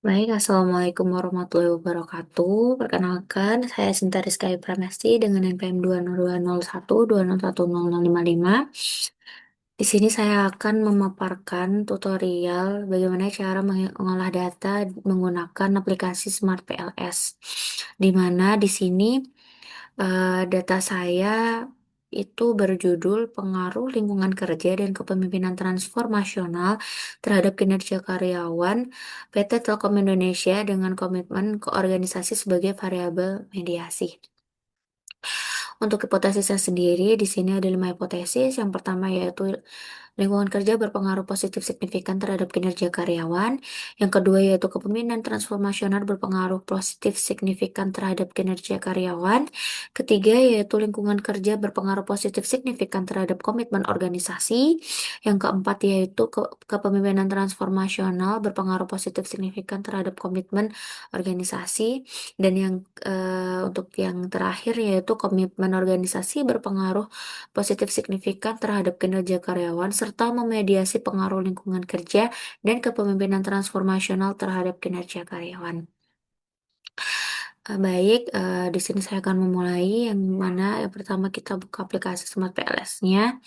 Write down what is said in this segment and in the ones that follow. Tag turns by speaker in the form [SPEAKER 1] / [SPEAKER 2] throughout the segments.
[SPEAKER 1] Baik, Assalamualaikum warahmatullahi wabarakatuh. Perkenalkan, saya Sinta Rizky Pramesti dengan NPM 20201201055. Di sini saya akan memaparkan tutorial bagaimana cara mengolah data menggunakan aplikasi Smart PLS. Di mana di sini data saya itu berjudul Pengaruh Lingkungan Kerja dan Kepemimpinan Transformasional terhadap Kinerja Karyawan PT Telkom Indonesia dengan komitmen ke organisasi sebagai variabel mediasi. Untuk hipotesisnya sendiri, di sini ada 5 hipotesis. Yang pertama yaitu lingkungan kerja berpengaruh positif signifikan terhadap kinerja karyawan. Yang kedua yaitu kepemimpinan transformasional berpengaruh positif signifikan terhadap kinerja karyawan. Ketiga yaitu lingkungan kerja berpengaruh positif signifikan terhadap komitmen organisasi. Yang keempat yaitu kepemimpinan transformasional berpengaruh positif signifikan terhadap komitmen organisasi. Dan untuk yang terakhir yaitu komitmen organisasi berpengaruh positif signifikan terhadap kinerja karyawan serta memediasi pengaruh lingkungan kerja dan kepemimpinan transformasional terhadap kinerja karyawan. Baik, di sini saya akan memulai yang mana yang pertama kita buka aplikasi Smart PLS-nya.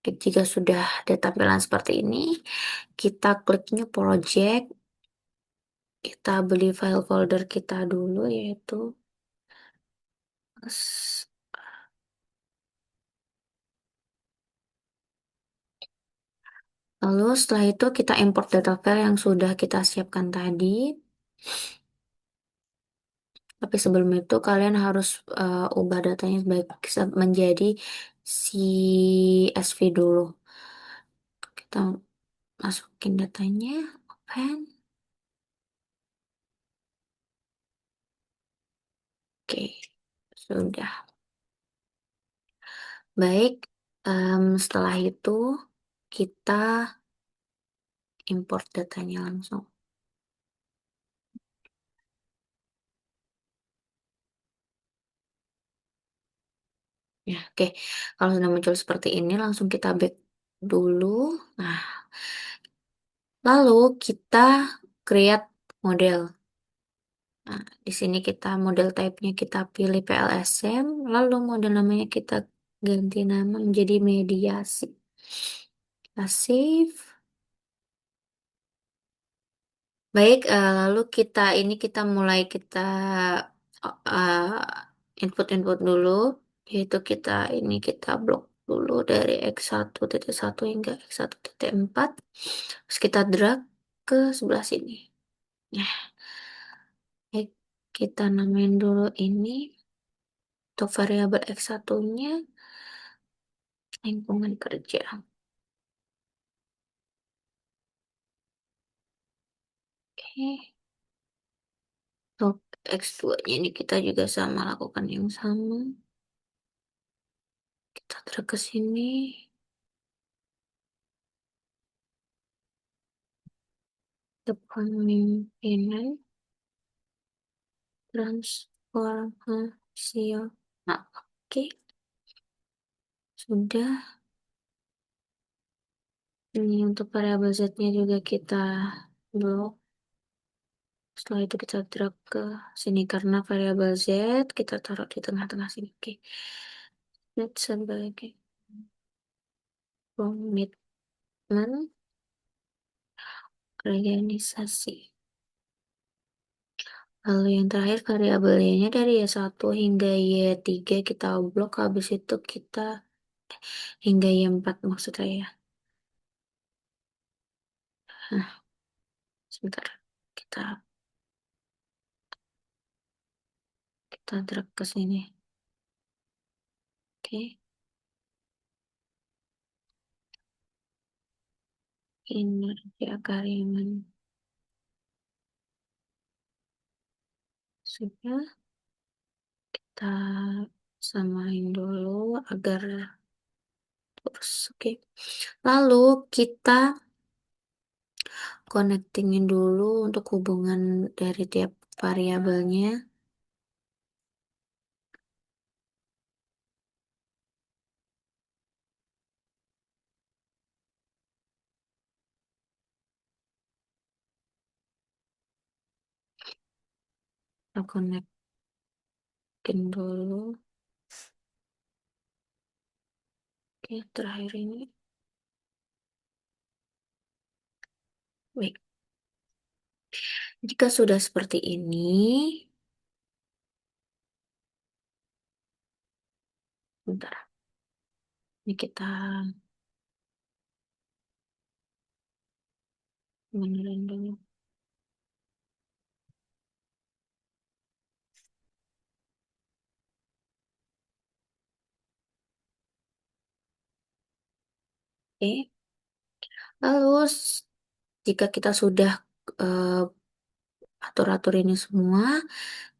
[SPEAKER 1] Jika sudah ada tampilan seperti ini, kita klik New Project. Kita beli file folder kita dulu yaitu lalu setelah itu kita import data file yang sudah kita siapkan tadi. Tapi sebelum itu kalian harus ubah datanya menjadi CSV dulu. Kita masukin datanya, open. Oke, sudah. Baik, setelah itu kita import datanya langsung. Ya, oke. Kalau sudah muncul seperti ini, langsung kita back dulu. Nah, lalu kita create model. Nah, di sini kita model type-nya kita pilih PLSM, lalu model namanya kita ganti nama menjadi mediasi. Kita save. Baik, lalu kita mulai uh, input-input dulu, yaitu kita blok dulu dari X1.1 hingga X1.4. Terus kita drag ke sebelah sini. Nah, baik, kita namain dulu ini untuk variabel X1-nya lingkungan kerja. Oke. Untuk X2-nya ini kita juga sama lakukan yang sama. Kita drag ke sini. Kepemimpinan transformasional. Nah, oke. Sudah. Ini untuk variabel Z-nya juga kita blok. Setelah itu kita drag ke sini karena variabel Z kita taruh di tengah-tengah sini. Oke. Z sebagai komitmen organisasi. Lalu yang terakhir variabelnya dari Y1 hingga Y3 kita blok, habis itu kita hingga Y4 maksud saya. Nah, sebentar. Kita kita drag ke sini. Oke. Kinerja karyawan. Sudah kita samain dulu agar terus. Oke. Lalu kita connectingin dulu untuk hubungan dari tiap variabelnya. Aku naikin dulu. Oke, terakhir ini. Baik, jika sudah seperti ini, bentar. Ini kita benerin dulu. Oke, lalu jika kita sudah eh, atur-atur ini semua,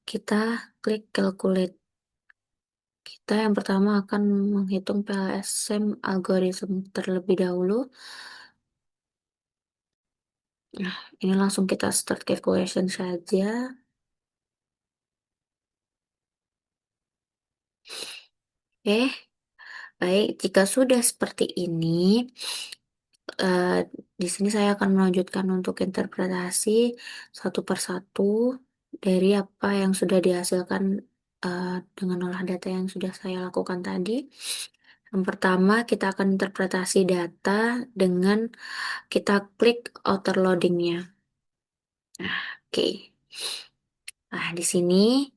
[SPEAKER 1] kita klik calculate. Kita yang pertama akan menghitung PLSM algorithm terlebih dahulu. Nah, ini langsung kita start calculation saja. Oke, baik. Jika sudah seperti ini, eh, di sini saya akan melanjutkan untuk interpretasi satu persatu dari apa yang sudah dihasilkan dengan olah data yang sudah saya lakukan tadi. Yang pertama, kita akan interpretasi data dengan kita klik outer loading-nya. Nah, oke. Nah, di sini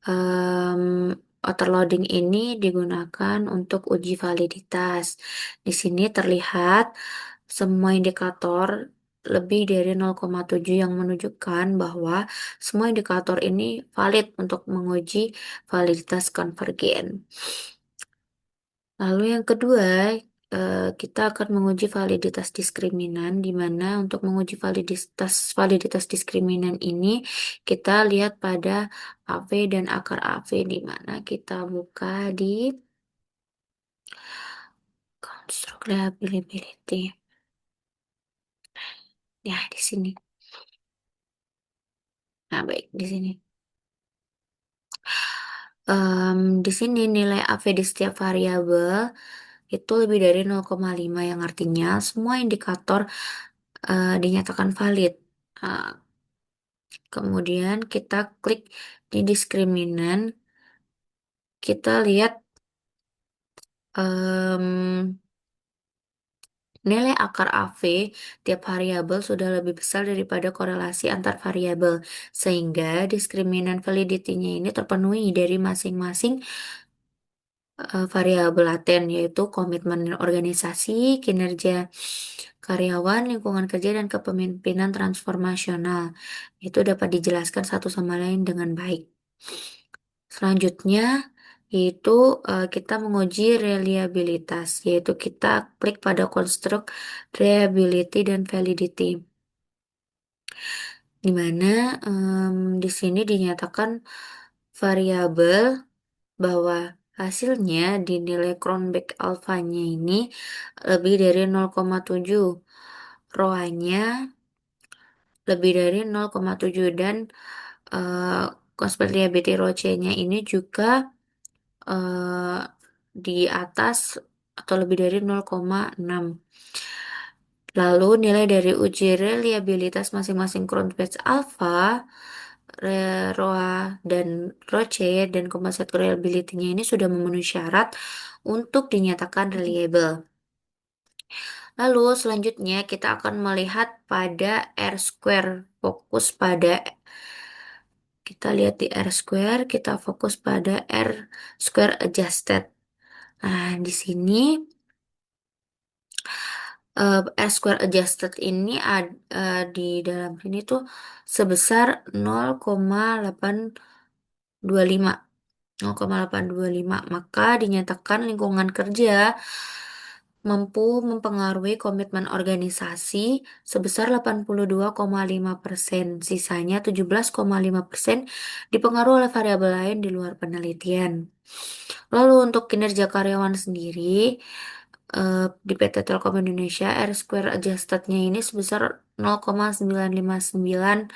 [SPEAKER 1] em, autoloading ini digunakan untuk uji validitas. Di sini terlihat semua indikator lebih dari 0,7 yang menunjukkan bahwa semua indikator ini valid untuk menguji validitas konvergen. Lalu yang kedua, kita akan menguji validitas diskriminan, di mana untuk menguji validitas diskriminan ini kita lihat pada AV dan akar AV, di mana kita buka di construct reliability. Ya, di sini. Nah, baik, di sini. Di sini nilai AV di setiap variabel itu lebih dari 0,5 yang artinya semua indikator dinyatakan valid. Uh, Kemudian kita klik di diskriminan, kita lihat em, nilai akar AV tiap variabel sudah lebih besar daripada korelasi antar variabel, sehingga diskriminan validity-nya ini terpenuhi dari masing-masing variabel laten, yaitu komitmen organisasi, kinerja karyawan, lingkungan kerja, dan kepemimpinan transformasional. Itu dapat dijelaskan satu sama lain dengan baik. Selanjutnya, yaitu kita menguji reliabilitas, yaitu kita klik pada konstruk reliability dan validity, di mana di sini dinyatakan variabel bahwa hasilnya dinilai Cronbach alfanya ini lebih dari 0,7, ROA-nya lebih dari 0,7, dan uh, Conspect Reliability Roche-nya ini juga eh, di atas atau lebih dari 0,6. Lalu nilai dari uji reliabilitas masing-masing Crown Batch Alpha, ROA, dan Roche, dan composite reliability-nya ini sudah memenuhi syarat untuk dinyatakan reliable. Lalu selanjutnya kita akan melihat pada R square, fokus pada kita lihat di R square, kita fokus pada R square adjusted. Nah, di sini R square adjusted ini di dalam sini tuh sebesar 0,825. 0,825. Maka dinyatakan lingkungan kerja mampu mempengaruhi komitmen organisasi sebesar 82,5%. Sisanya 17,5% dipengaruhi oleh variabel lain di luar penelitian. Lalu untuk kinerja karyawan sendiri, di PT Telkom Indonesia, R square adjustednya ini sebesar 0,959,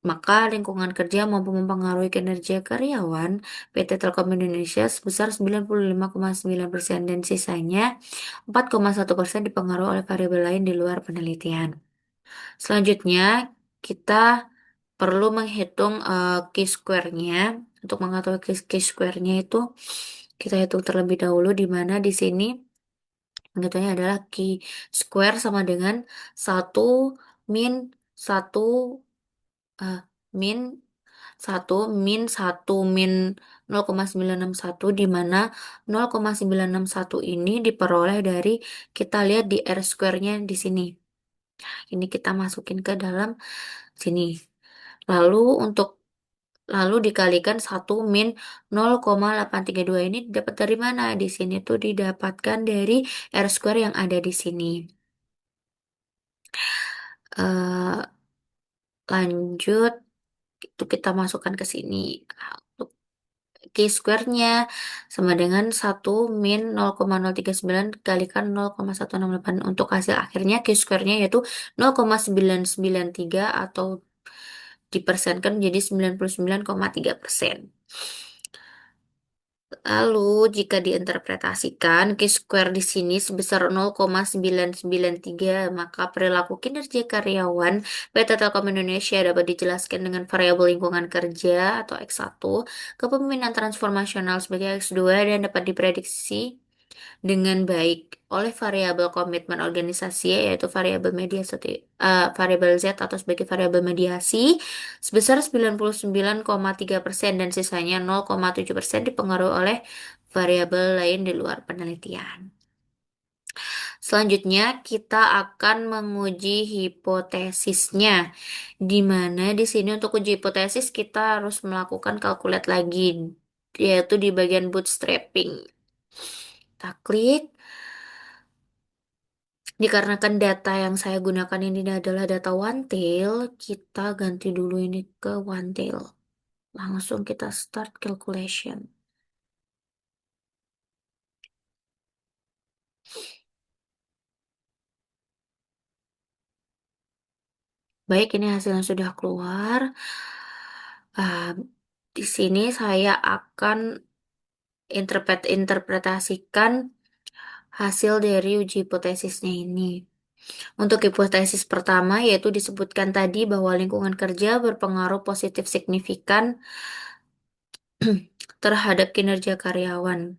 [SPEAKER 1] maka lingkungan kerja mampu mempengaruhi kinerja karyawan PT Telkom Indonesia sebesar 95,9%, dan sisanya 4,1% dipengaruhi oleh variabel lain di luar penelitian. Selanjutnya, kita perlu menghitung chi-square-nya. Untuk mengetahui chi-square-nya itu kita hitung terlebih dahulu di mana di sini penghitungnya adalah chi-square sama dengan satu min satu eh, min satu min 0,961 di mana 0,961 ini diperoleh dari kita lihat di R square-nya di sini. Ini kita masukin ke dalam sini. Lalu untuk lalu dikalikan satu min 0,832 ini dapat dari mana? Di sini tuh didapatkan dari R square yang ada di sini. Eh, lanjut itu kita masukkan ke sini. Untuk chi-square-nya sama dengan satu min 0,039 dikalikan 0,168. Untuk hasil akhirnya chi-square-nya yaitu 0,993 atau dipersenkan menjadi 99,3%. Lalu, jika diinterpretasikan, Q-square di sini sebesar 0,993, maka perilaku kinerja karyawan PT Telkom Indonesia dapat dijelaskan dengan variabel lingkungan kerja atau X1, kepemimpinan transformasional sebagai X2, dan dapat diprediksi dengan baik oleh variabel komitmen organisasi yaitu variabel Z atau sebagai variabel mediasi sebesar 99,3% dan sisanya 0,7% dipengaruhi oleh variabel lain di luar penelitian. Selanjutnya kita akan menguji hipotesisnya, di mana di sini untuk uji hipotesis kita harus melakukan kalkulat lagi, yaitu di bagian bootstrapping. Kita klik. Dikarenakan data yang saya gunakan ini adalah data one tail, kita ganti dulu ini ke one tail. Langsung kita start calculation. Baik, ini hasilnya sudah keluar. Ah, di sini saya akan interpretasikan hasil dari uji hipotesisnya ini. Untuk hipotesis pertama, yaitu disebutkan tadi bahwa lingkungan kerja berpengaruh positif signifikan terhadap kinerja karyawan.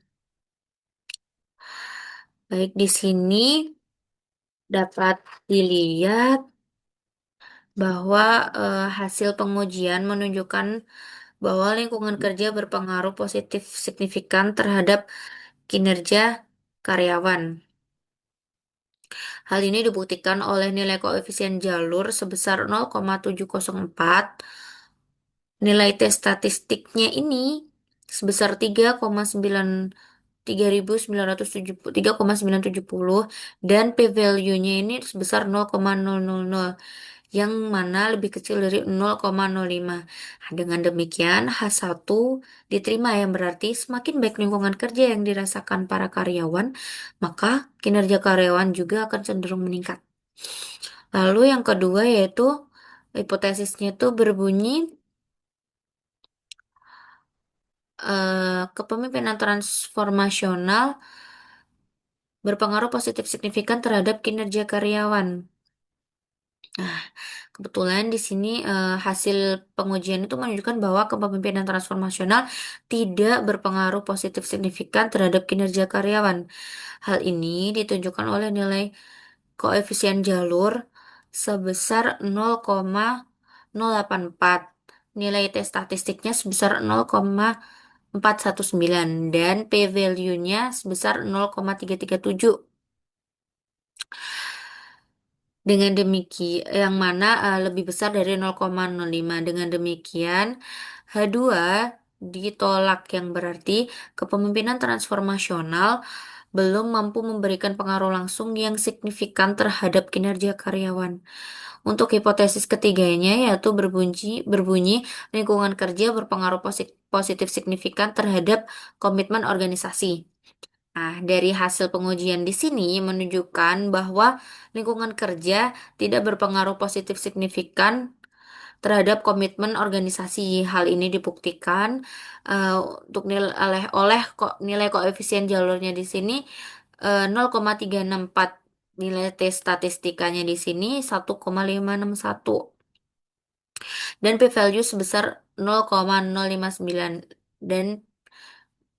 [SPEAKER 1] Baik, di sini dapat dilihat bahwa hasil pengujian menunjukkan bahwa lingkungan kerja berpengaruh positif signifikan terhadap kinerja karyawan. Hal ini dibuktikan oleh nilai koefisien jalur sebesar 0,704. Nilai tes statistiknya ini sebesar 3,970 dan p-value-nya ini sebesar 0,000 yang mana lebih kecil dari 0,05. Nah, dengan demikian H1 diterima yang berarti semakin baik lingkungan kerja yang dirasakan para karyawan, maka kinerja karyawan juga akan cenderung meningkat. Lalu yang kedua yaitu hipotesisnya itu berbunyi kepemimpinan transformasional berpengaruh positif signifikan terhadap kinerja karyawan. Nah, kebetulan di sini hasil pengujian itu menunjukkan bahwa kepemimpinan transformasional tidak berpengaruh positif signifikan terhadap kinerja karyawan. Hal ini ditunjukkan oleh nilai koefisien jalur sebesar 0,084. Nilai tes statistiknya sebesar 0,419 dan p-value-nya sebesar 0,337. Dengan demikian, yang mana lebih besar dari 0,05. Dengan demikian, H2 ditolak yang berarti kepemimpinan transformasional belum mampu memberikan pengaruh langsung yang signifikan terhadap kinerja karyawan. Untuk hipotesis ketiganya yaitu berbunyi lingkungan kerja berpengaruh positif signifikan terhadap komitmen organisasi. Nah, dari hasil pengujian di sini menunjukkan bahwa lingkungan kerja tidak berpengaruh positif signifikan terhadap komitmen organisasi. Hal ini dibuktikan untuk nilai koefisien jalurnya di sini 0,364. Nilai tes statistikanya di sini 1,561. dan p-value sebesar 0,059 dan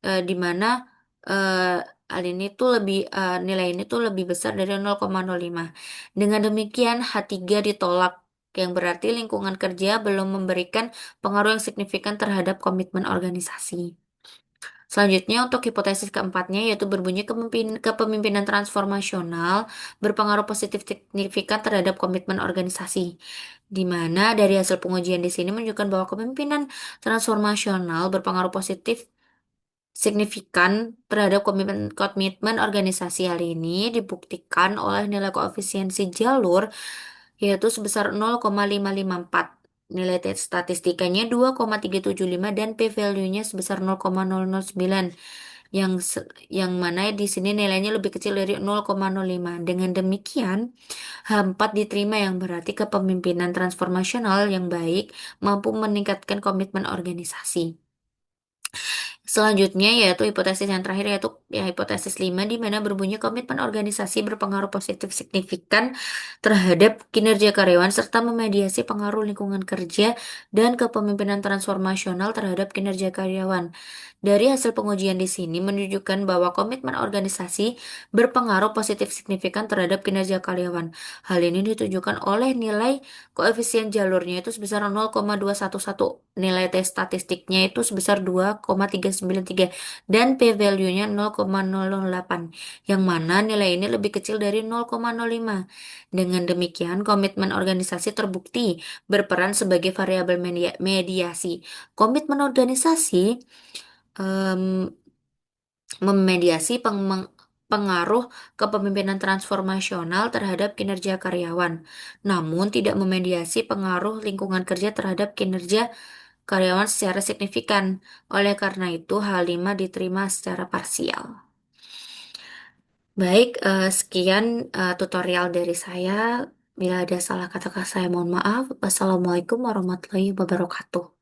[SPEAKER 1] di mana eh, hal ini tuh nilai ini tuh lebih besar dari 0,05. Dengan demikian H3 ditolak yang berarti lingkungan kerja belum memberikan pengaruh yang signifikan terhadap komitmen organisasi. Selanjutnya untuk hipotesis keempatnya yaitu berbunyi kepemimpinan transformasional berpengaruh positif signifikan terhadap komitmen organisasi. Di mana dari hasil pengujian di sini menunjukkan bahwa kepemimpinan transformasional berpengaruh positif signifikan terhadap komitmen organisasi. Hal ini dibuktikan oleh nilai koefisiensi jalur yaitu sebesar 0,554. Nilai statistikanya 2,375 dan p-value-nya sebesar 0,009 yang mana di sini nilainya lebih kecil dari 0,05. Dengan demikian, H4 diterima yang berarti kepemimpinan transformasional yang baik mampu meningkatkan komitmen organisasi. Selanjutnya yaitu hipotesis yang terakhir yaitu ya hipotesis 5 di mana berbunyi komitmen organisasi berpengaruh positif signifikan terhadap kinerja karyawan serta memediasi pengaruh lingkungan kerja dan kepemimpinan transformasional terhadap kinerja karyawan. Dari hasil pengujian di sini menunjukkan bahwa komitmen organisasi berpengaruh positif signifikan terhadap kinerja karyawan. Hal ini ditunjukkan oleh nilai koefisien jalurnya itu sebesar 0,211. Nilai tes statistiknya itu sebesar 2,393 dan p-value-nya 0,008 yang mana nilai ini lebih kecil dari 0,05. Dengan demikian, komitmen organisasi terbukti berperan sebagai variabel mediasi. Komitmen organisasi em, memediasi pengaruh kepemimpinan transformasional terhadap kinerja karyawan, namun tidak memediasi pengaruh lingkungan kerja terhadap kinerja karyawan secara signifikan. Oleh karena itu, hal 5 diterima secara parsial. Baik, sekian tutorial dari saya. Bila ada salah kata saya mohon maaf. Wassalamualaikum warahmatullahi wabarakatuh.